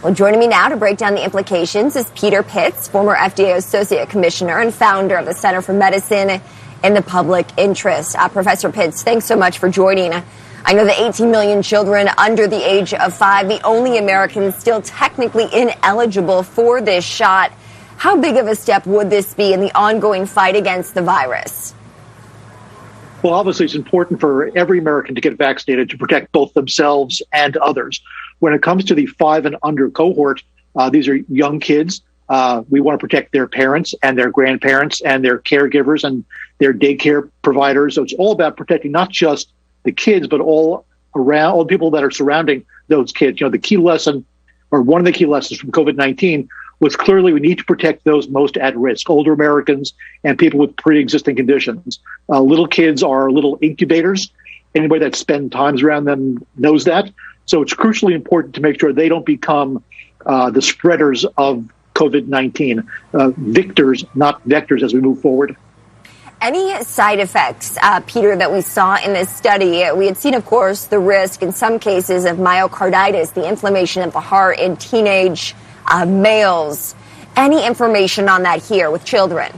Well, joining me now to break down the implications is Peter Pitts, former FDA Associate Commissioner and founder of the Center for Medicine in the Public Interest. Professor Pitts, thanks so much for joining. I know that 18 million children under the age of 5, the only Americans still technically ineligible for this shot. How big of a step would this be in the ongoing fight against the virus? Well, obviously, it's important for every American to get vaccinated to protect both themselves and others. When it comes to the 5 and under cohort, these are young kids. We want to protect their parents and their grandparents and their caregivers and their daycare providers. So it's all about protecting not just the kids, but all the people that are surrounding those kids. You know, the key lesson, or one of the key lessons from COVID-19 was clearly we need to protect those most at risk, older Americans and people with pre-existing conditions. Little kids are little incubators. Anybody that spends times around them knows that. So it's crucially important to make sure they don't become the spreaders of COVID-19, victors, not vectors, as we move forward. Any side effects, Peter, that we saw in this study? We had seen, of course, the risk in some cases of myocarditis, the inflammation of the heart in teenage males. Any information on that here with children?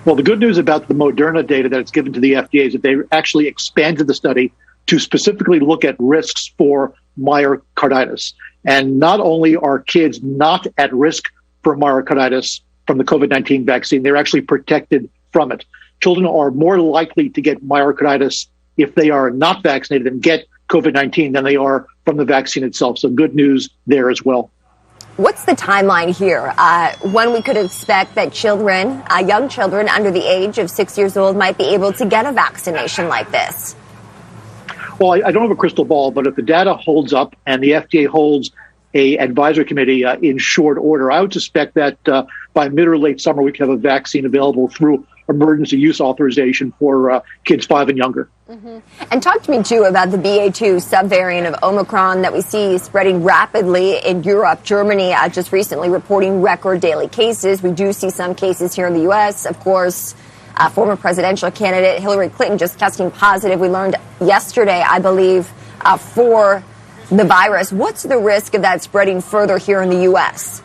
Well, the good news about the Moderna data that's given to the FDA is that they actually expanded the study to specifically look at risks for myocarditis. And not only are kids not at risk for myocarditis from the COVID-19 vaccine, they're actually protected from it. Children are more likely to get myocarditis if they are not vaccinated and get COVID-19 than they are from the vaccine itself. So good news there as well. What's the timeline here? When we could expect that children, young children under the age of 6 years old might be able to get a vaccination like this? Well, I don't have a crystal ball, but if the data holds up and the FDA holds a advisory committee in short order, I would suspect that by mid or late summer, we could have a vaccine available through emergency use authorization for kids 5 and younger. Mm-hmm. And talk to me, too, about the BA2 subvariant of Omicron that we see spreading rapidly in Europe. Germany just recently reporting record daily cases. We do see some cases here in the U.S., of course. Former presidential candidate Hillary Clinton just testing positive. We learned yesterday, I believe, for the virus. What's the risk of that spreading further here in the U.S.?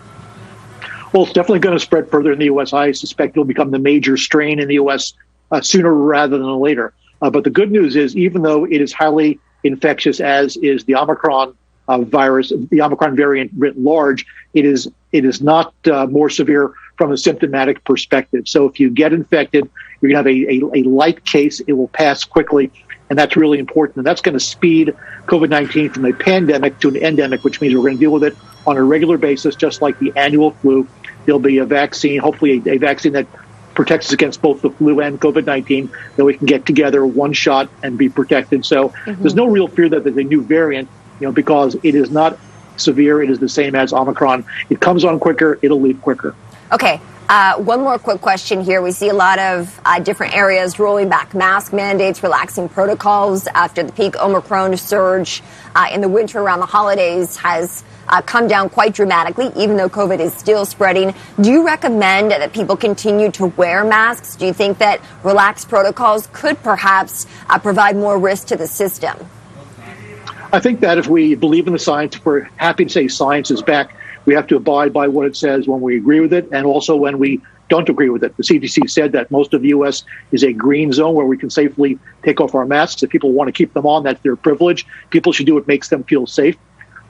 Well, it's definitely going to spread further in the U.S. I suspect it'll become the major strain in the U.S. Sooner rather than later. But the good news is, even though it is highly infectious, as is the Omicron virus, the Omicron variant writ large, it is not more severe from a symptomatic perspective. So if you get infected, you're going to have a light case. It will pass quickly, and that's really important. And that's going to speed COVID-19 from a pandemic to an endemic, which means we're going to deal with it on a regular basis, just like the annual flu. There'll be a vaccine, hopefully a vaccine that protects us against both the flu and COVID-19, that we can get together one shot and be protected. So there's no real fear that there's a new variant, because it is not severe. It is the same as Omicron. It comes on quicker. It'll leave quicker. Okay. One more quick question here. We see a lot of different areas rolling back mask mandates, relaxing protocols after the peak Omicron surge in the winter around the holidays has come down quite dramatically, even though COVID is still spreading. Do you recommend that people continue to wear masks? Do you think that relaxed protocols could perhaps provide more risk to the system? I think that if we believe in the science, if we're happy to say science is back, we have to abide by what it says when we agree with it and also when we don't agree with it. The CDC said that most of the U.S. is a green zone where we can safely take off our masks. If people want to keep them on, that's their privilege. People should do what makes them feel safe.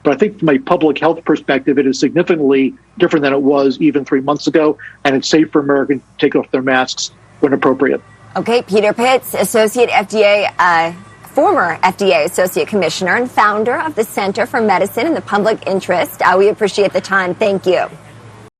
But I think from a public health perspective, it is significantly different than it was even 3 months ago, and it's safe for Americans to take off their masks when appropriate. Okay, Peter Pitts, former FDA Associate Commissioner and founder of the Center for Medicine in the Public Interest. We appreciate the time. Thank you.